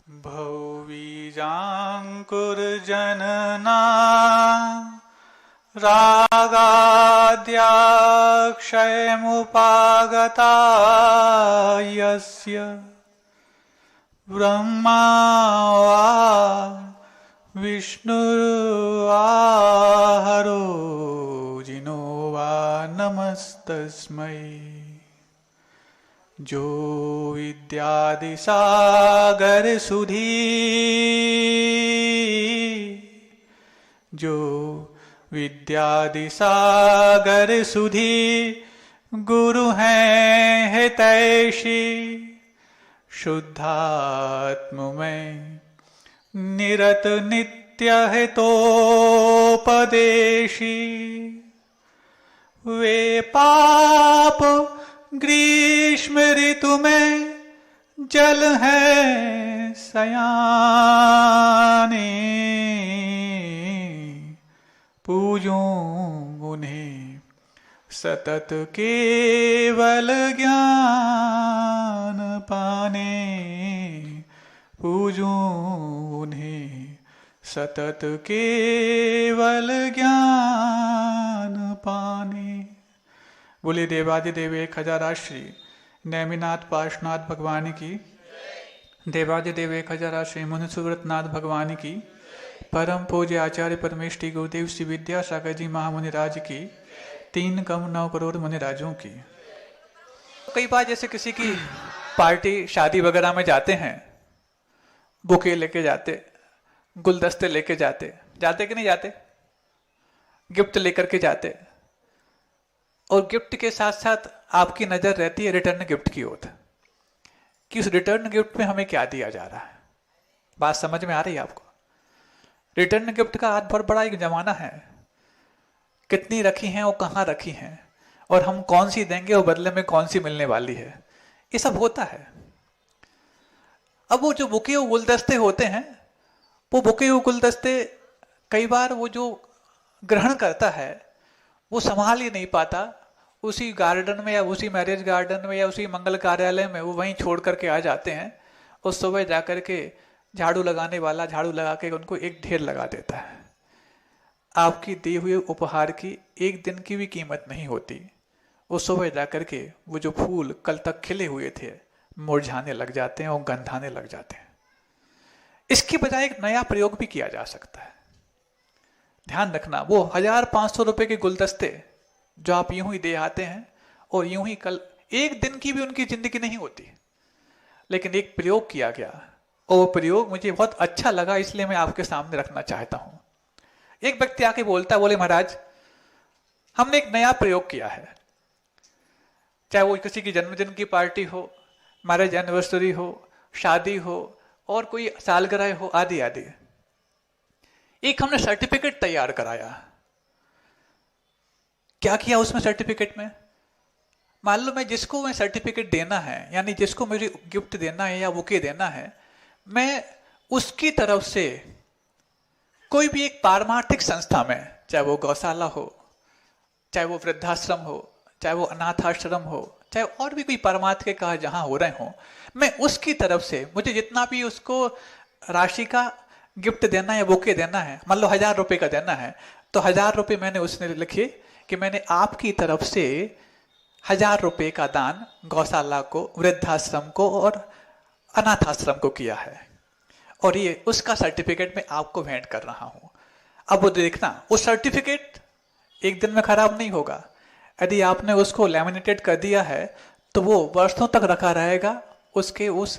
भौवीजाङ्कुर्जनना रागाद्याक्षयमुपागता यस्य ब्रह्मा वा विष्णुर्वाहरो जिनो वा नमस्तस्मै। जो विद्यादिसागर सुधी, जो विद्यादिसागर सुधी गुरु हैं हितैषी, शुद्धात्म में निरत नित्य हितोपदेशी। वे पाप ग्रीष्म ऋतु में जल है सयाने, पूजूं उन्हें सतत केवल ज्ञान पाने, पूजूं उन्हें सतत केवल ज्ञान पाने। बोले देवादिदेव एक हजार श्री नैमिनाथ पार्श्वनाथ भगवान की, देवादिदेव एक हजार श्री मुनि सुव्रतनाथ भगवान की, परम पूज्य आचार्य परमेष्ठी गुरुदेव श्री विद्यासागर जी महामुनि राज की, 3,9 करोड़ मुनि राजों की। कई बार जैसे किसी की पार्टी शादी वगैरह में जाते हैं, बुके लेके जाते, गुलदस्ते लेके जाते, जाते कि नहीं जाते, गिफ्ट लेकर के जाते, और गिफ्ट के साथ साथ आपकी नजर रहती है रिटर्न गिफ्ट की ओर कि उस रिटर्न गिफ्ट में हमें क्या दिया जा रहा है। बात समझ में आ रही है आपको? रिटर्न गिफ्ट का आज बहुत बड़ा एक जमाना है, कितनी रखी हैं और कहाँ रखी हैं, और हम कौन सी देंगे और बदले में कौन सी मिलने वाली है, ये सब होता है। अब वो जो बुके और गुलदस्ते होते हैं, वो बुके और गुलदस्ते कई बार वो जो ग्रहण करता है वो संभाल ही नहीं पाता, उसी गार्डन में या उसी मैरिज गार्डन में या उसी मंगल कार्यालय में वो वहीं छोड़ करके आ जाते हैं, और सुबह जाकर के झाड़ू लगाने वाला झाड़ू लगा के उनको एक ढेर लगा देता है। आपकी दी हुई उपहार की एक दिन की भी कीमत नहीं होती। वो सुबह जाकर के वो जो फूल कल तक खिले हुए थे मुरझाने लग जाते हैं और गंधाने लग जाते हैं। इसकी बजाय एक नया प्रयोग भी किया जा सकता है। ध्यान रखना, वो 1,500 रुपए के गुलदस्ते जो आप यूं ही दे आते हैं और यूं ही कल एक दिन की भी उनकी जिंदगी नहीं होती, लेकिन एक प्रयोग किया गया और वो प्रयोग मुझे बहुत अच्छा लगा, इसलिए मैं आपके सामने रखना चाहता हूं। एक व्यक्ति आके बोलता है, बोले महाराज हमने एक नया प्रयोग किया है, चाहे वो किसी की जन्मदिन की पार्टी हो, मैरिज एनिवर्सरी हो, शादी हो और कोई सालगिरह हो, आदि आदि। एक हमने सर्टिफिकेट तैयार कराया। क्या किया उसमें सर्टिफिकेट में? मान लो मैं जिसको मैं सर्टिफिकेट देना है, यानी जिसको मुझे गिफ्ट देना है या बुके देना है, मैं उसकी तरफ से कोई भी एक पारमार्थिक संस्था में, चाहे वो गौशाला हो, चाहे वो वृद्धाश्रम हो, चाहे वो अनाथाश्रम हो, चाहे और भी कोई परमार्थ के कहा जहां हो रहे हो, मैं उसकी तरफ से मुझे जितना भी उसको राशि का गिफ्ट देना है या बुके देना है, मान लो 1,000 रुपए का देना है, तो 1,000 रुपए मैंने उसने लिखे कि मैंने आपकी तरफ से 1,000 रुपए का दान गौशाला को, वृद्धाश्रम को और अनाथाश्रम को किया है, और ये उसका सर्टिफिकेट मैं आपको भेंट कर रहा हूं। अब वो देखना, वो सर्टिफिकेट एक दिन में खराब नहीं होगा। यदि आपने उसको लैमिनेटेड कर दिया है तो वो वर्षों तक रखा रहेगा, उसके उस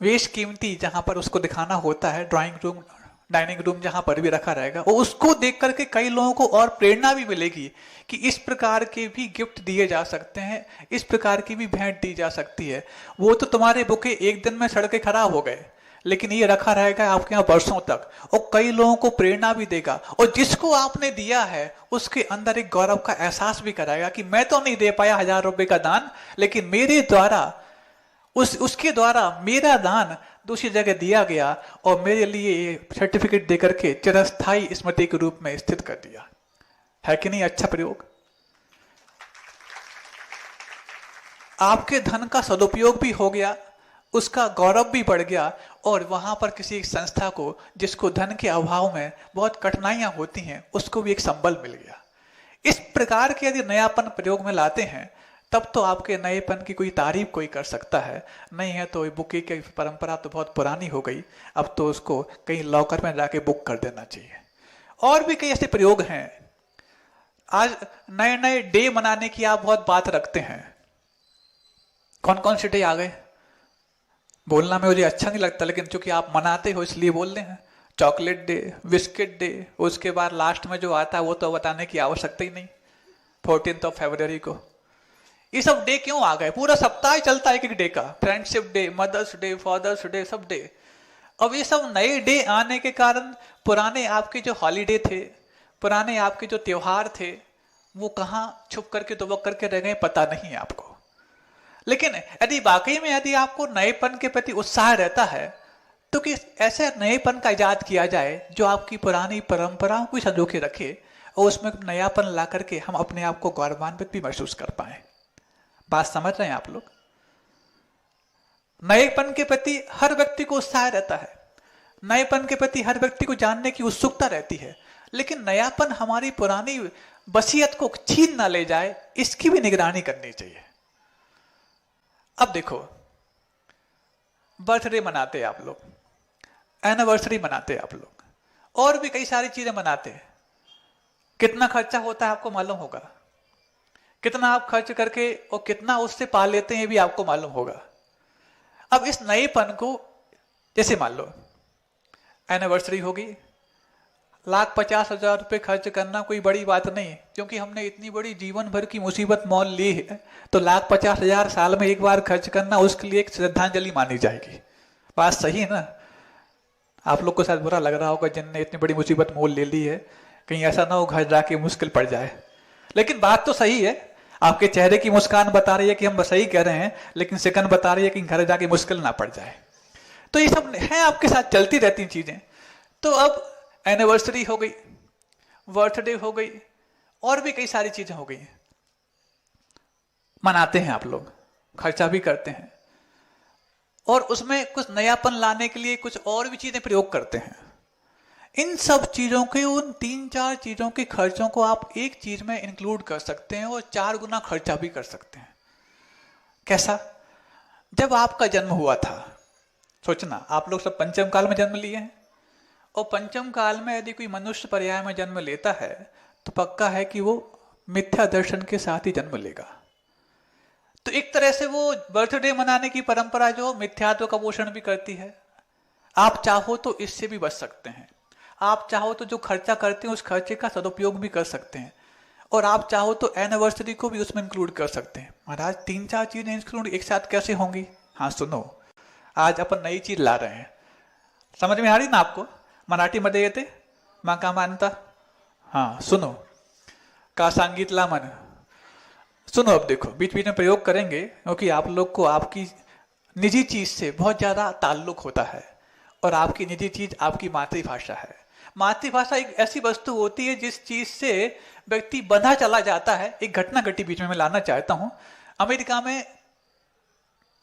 वेश कीमती जहां पर उसको दिखाना होता है, ड्राइंग रूम, डाइनिंग रूम, जहां पर भी रखा रहेगा, और उसको देख करके कई लोगों को और प्रेरणा भी मिलेगी कि इस प्रकार के भी गिफ्ट दिए जा सकते हैं, इस प्रकार की भी भेंट दी जा सकती है। वो तो तुम्हारे बुके एक दिन में सड़ के खराब हो गए, लेकिन ये रखा रहेगा आपके यहाँ वर्षों तक, और कई लोगों को प्रेरणा भी देगा, और जिसको आपने दिया है उसके अंदर एक गौरव का एहसास भी कराएगा कि मैं तो नहीं दे पाया 1,000 रुपए का दान, लेकिन मेरे द्वारा उसके द्वारा मेरा दान दूसरी जगह दिया गया और मेरे लिए ये सर्टिफिकेट देकर के चिरस्थायी स्मृति के रूप में स्थित कर दिया है कि नहीं? अच्छा प्रयोग। आपके धन का सदुपयोग भी हो गया, उसका गौरव भी बढ़ गया और वहां पर किसी एक संस्था को जिसको धन के अभाव में बहुत कठिनाइयां होती हैं उसको भी एक संबल मिल गया। इस प्रकार के यदि नयापन प्रयोग में लाते हैं तब तो आपके नएपन की कोई तारीफ कोई कर सकता है, नहीं है तो बुके की परंपरा तो बहुत पुरानी हो गई, अब तो उसको कहीं लॉकर में जाके बुक कर देना चाहिए। और भी कई ऐसे प्रयोग हैं। आज नए नए डे मनाने की आप बहुत बात रखते हैं। कौन कौन से डे आ गए? बोलना में मुझे अच्छा नहीं लगता, लेकिन चूंकि आप मनाते हो इसलिए बोल रहे हैं। चॉकलेट डे, बिस्किट डे, उसके बाद लास्ट में जो आता है वो तो बताने की आवश्यकता ही नहीं, 14 फरवरी को। ये सब डे क्यों आ गए? पूरा सप्ताह ही चलता है एक एक डे का, friendship day, mother's day, father's day, सब डे। अब ये सब नए डे आने के कारण पुराने आपके जो हॉलीडे थे, पुराने आपके जो त्योहार थे, वो कहाँ छुप करके दुबक करके रह गए पता नहीं आपको। लेकिन यदि वाकई में यदि आपको नएपन के प्रति उत्साह रहता है तो कि ऐसे नएपन का इजाद किया जाए जो आपकी पुरानी परंपराओं को संजो के रखे और उसमें नयापन ला करके हम अपने आप को गौरवान्वित भी महसूस कर पाए। बात समझ रहे हैं आप लोग? नएपन के प्रति हर व्यक्ति को उत्साह रहता है, नएपन के प्रति हर व्यक्ति को जानने की उत्सुकता रहती है, लेकिन नयापन हमारी पुरानी बसियत को छीन ना ले जाए, इसकी भी निगरानी करनी चाहिए। अब देखो, बर्थडे मनाते हैं आप लोग, एनिवर्सरी मनाते हैं आप लोग, और भी कई सारी चीजें मनाते हैं। कितना खर्चा होता है आपको मालूम होगा, कितना आप खर्च करके और कितना उससे पा लेते हैं भी आपको मालूम होगा। अब इस नएपन को, जैसे मान लो एनिवर्सरी होगी, 1,50,000 रुपये खर्च करना कोई बड़ी बात नहीं, क्योंकि हमने इतनी बड़ी जीवन भर की मुसीबत मोल ली है, तो 1,50,000 साल में एक बार खर्च करना उसके लिए एक श्रद्धांजलि मानी जाएगी। बात सही है ना? आप लोग को शायद बुरा लग रहा होगा जिनने इतनी बड़ी मुसीबत मोल ले ली है, कहीं ऐसा ना हो घर जाके मुश्किल पड़ जाए, लेकिन बात तो सही है। आपके चेहरे की मुस्कान बता रही है कि हम सही कह रहे हैं, लेकिन शिकन बता रही है कि घर जाके मुश्किल ना पड़ जाए। तो ये सब है आपके साथ चलती रहती चीजें। तो अब एनिवर्सरी हो गई, बर्थडे हो गई, और भी कई सारी चीजें हो गई, मनाते हैं आप लोग, खर्चा भी करते हैं, और उसमें कुछ नयापन लाने के लिए कुछ और भी चीजें प्रयोग करते हैं। इन सब चीजों के, उन 3-4 चीजों के खर्चों को आप एक चीज में इंक्लूड कर सकते हैं और 4 गुना खर्चा भी कर सकते हैं। कैसा? जब आपका जन्म हुआ था, सोचना, आप लोग सब पंचम काल में जन्म लिए हैं, और पंचम काल में यदि कोई मनुष्य पर्याय में जन्म लेता है तो पक्का है कि वो मिथ्या दर्शन के साथ ही जन्म लेगा। तो एक तरह से वो बर्थडे मनाने की परंपरा जो मिथ्यात्व का पोषण भी करती है। आप चाहो तो इससे भी बच सकते हैं, आप चाहो तो जो खर्चा करते हैं उस खर्चे का सदुपयोग भी कर सकते हैं, और आप चाहो तो एनिवर्सरी को भी उसमें इंक्लूड कर सकते हैं। महाराज 3-4 चीजें इंक्लूड एक साथ कैसे होंगी? हाँ सुनो, आज अपन नई चीज ला रहे हैं, समझ में आ रही ना आपको? मराठी मध्ये येते माँ का मानता? हाँ सुनो, का सांगितला मन। सुनो, अब देखो, बीच बीच में प्रयोग करेंगे क्योंकि आप लोग को आपकी निजी चीज से बहुत ज्यादा ताल्लुक होता है, और आपकी निजी चीज आपकी मातृभाषा है। मातृभाषा एक ऐसी वस्तु होती है जिस चीज से व्यक्ति बंधा चला जाता है। एक घटना घटी बीच में मैं लाना चाहता हूं। अमेरिका में,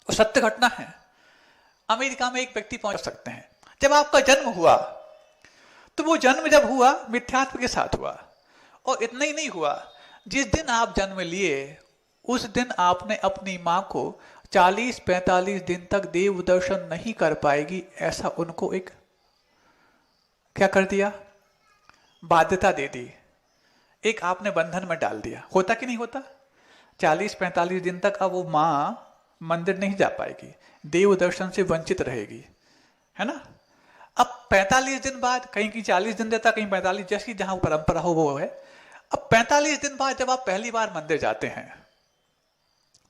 सत्य घटना है, अमेरिका में एक व्यक्ति पहुंच सकते हैं। जब आपका जन्म हुआ तो वो जन्म जब हुआ मिथ्यात्व के साथ हुआ, और इतना ही नहीं हुआ, जिस दिन आप जन्म लिए उस दिन आपने अपनी मां को 40-45 दिन तक देव दर्शन नहीं कर पाएगी, ऐसा उनको एक क्या कर दिया? बाध्यता दे दी, एक आपने बंधन में डाल दिया। होता कि नहीं होता? 40-45 दिन तक अब वो मां मंदिर नहीं जा पाएगी, देव दर्शन से वंचित रहेगी, है ना? अब 45 दिन बाद, कहीं की 40 दिन देता, कहीं 45, जैसी जहां परंपरा हो वो है। अब 45 दिन बाद जब आप पहली बार मंदिर जाते हैं,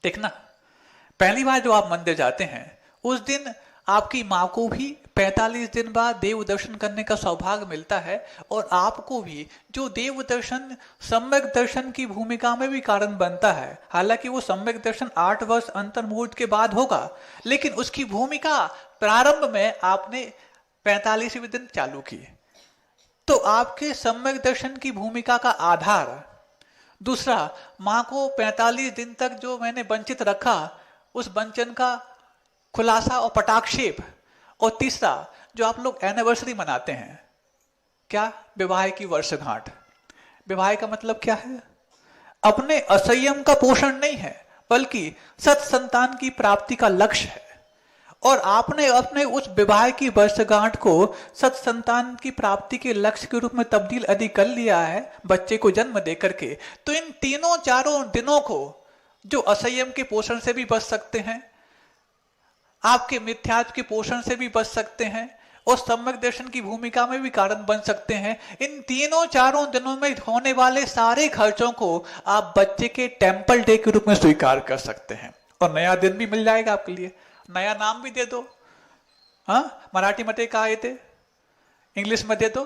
देखना, पहली बार जो आप मंदिर जाते हैं उस दिन आपकी मां को भी 45 दिन बाद देव दर्शन करने का सौभाग्य मिलता है, और आपको भी जो देव दर्शन सम्यक दर्शन की भूमिका में भी कारण बनता है। हालांकि वो सम्यक दर्शन 8 वर्ष अंतर मुहूर्त के बाद होगा, लेकिन उसकी भूमिका प्रारंभ में आपने 45वें दिन चालू की। तो आपके सम्यक दर्शन की भूमिका का आधार, दूसरा, मां को 45 दिन तक जो मैंने वंचित रखा, उस वंचन का खुलासा और पटाक्षेप। और तीसरा जो आप लोग एनिवर्सरी मनाते हैं, क्या? विवाह की वर्षगांठ। विवाह का मतलब क्या है? अपने असंयम का पोषण नहीं है, बल्कि सत संतान की प्राप्ति का लक्ष्य है। और आपने अपने उस विवाह की वर्षगांठ को सत संतान की प्राप्ति के लक्ष्य के रूप में तब्दील यदि कर लिया है, बच्चे को जन्म दे करके, तो इन तीनों चारों दिनों को जो असंयम के पोषण से भी बच सकते हैं, आपके मिथ्यात्व के पोषण से भी बच सकते हैं, और सम्यक दर्शन की भूमिका में भी कारण बन सकते हैं। इन तीनों चारों दिनों में होने वाले सारे खर्चों को आप बच्चे के टेम्पल डे के रूप में स्वीकार कर सकते हैं। और नया दिन भी मिल जाएगा आपके लिए, नया नाम भी दे दो। हाँ, मराठी मध्ये काय येते, इंग्लिश में दे दो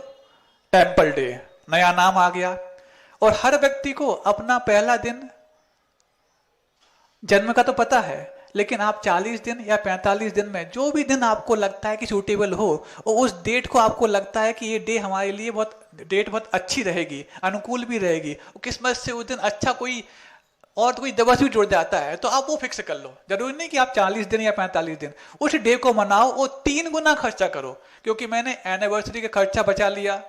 टेम्पल डे, नया नाम आ गया। और हर व्यक्ति को अपना पहला दिन जन्म का तो पता है, लेकिन आप 40 दिन या 45 दिन में जो भी दिन आपको लगता है कि सूटेबल हो, और उस डेट को आपको लगता है कि ये डे हमारे लिए डेट बहुत अच्छी रहेगी, अनुकूल भी रहेगी, और किस्मत से उस दिन अच्छा कोई और तो कोई दिवस भी जुड़ जाता है, तो आप वो फिक्स कर लो। जरूरी नहीं कि आप 40 दिन या 45 दिन, उस डे को मनाओ और 3 गुना खर्चा करो। क्योंकि मैंने एनिवर्सरी का खर्चा बचा लिया,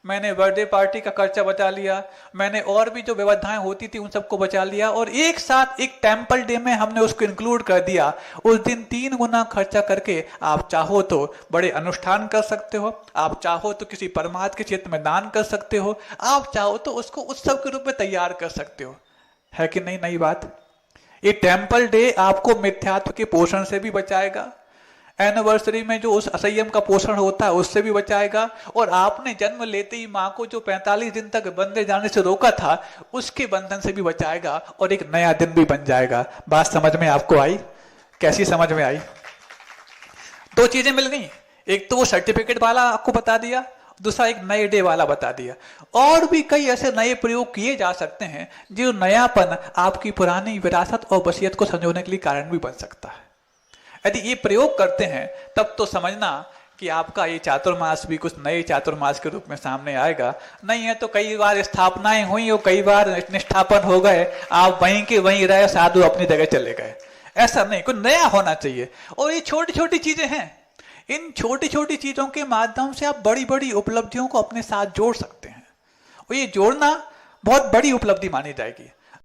मैंने बर्थडे पार्टी का खर्चा बचा लिया, मैंने और भी जो व्यवस्थाएं होती थी उन सबको बचा लिया, और एक साथ एक टेम्पल डे में हमने उसको इंक्लूड कर दिया। उस दिन 3 गुना खर्चा करके आप चाहो तो बड़े अनुष्ठान कर सकते हो, आप चाहो तो किसी परमार्थ के क्षेत्र में दान कर सकते हो, आप चाहो तो उसको उत्सव के रूप में तैयार कर सकते हो। है कि नहीं? नई बात। ये टेम्पल डे आपको मिथ्यात्व के पोषण से भी बचाएगा, एनिवर्सरी में जो उस असंयम का पोषण होता है उससे भी बचाएगा, और आपने जन्म लेते ही मां को जो 45 दिन तक बंधे जाने से रोका था उसके बंधन से भी बचाएगा, और एक नया दिन भी बन जाएगा। बात समझ में आपको आई? कैसी समझ में आई? 2 चीजें मिल गई, एक तो वो सर्टिफिकेट वाला आपको बता दिया, दूसरा एक नए डे वाला बता दिया। और भी कई ऐसे नए प्रयोग किए जा सकते हैं जो नयापन आपकी पुरानी विरासत और वसीयत को संजोने के लिए कारण भी बन सकता है। यदि ये प्रयोग करते हैं तब तो समझना कि आपका ये चातुर्मास भी कुछ नए चातुर्मास के रूप में सामने आएगा। नहीं है तो कई बार स्थापनाएं हुई और कई बार निष्ठापन हो गए, आप वहीं के वहीं रहे, साधु अपनी जगह चले गए। ऐसा नहीं, कुछ नया होना चाहिए। और ये छोटी छोटी चीजें हैं, इन छोटी छोटी चीजों के माध्यम से आप बड़ी बड़ी उपलब्धियों को अपने साथ जोड़ सकते हैं, और ये जोड़ना बहुत बड़ी उपलब्धि मानी जाएगी।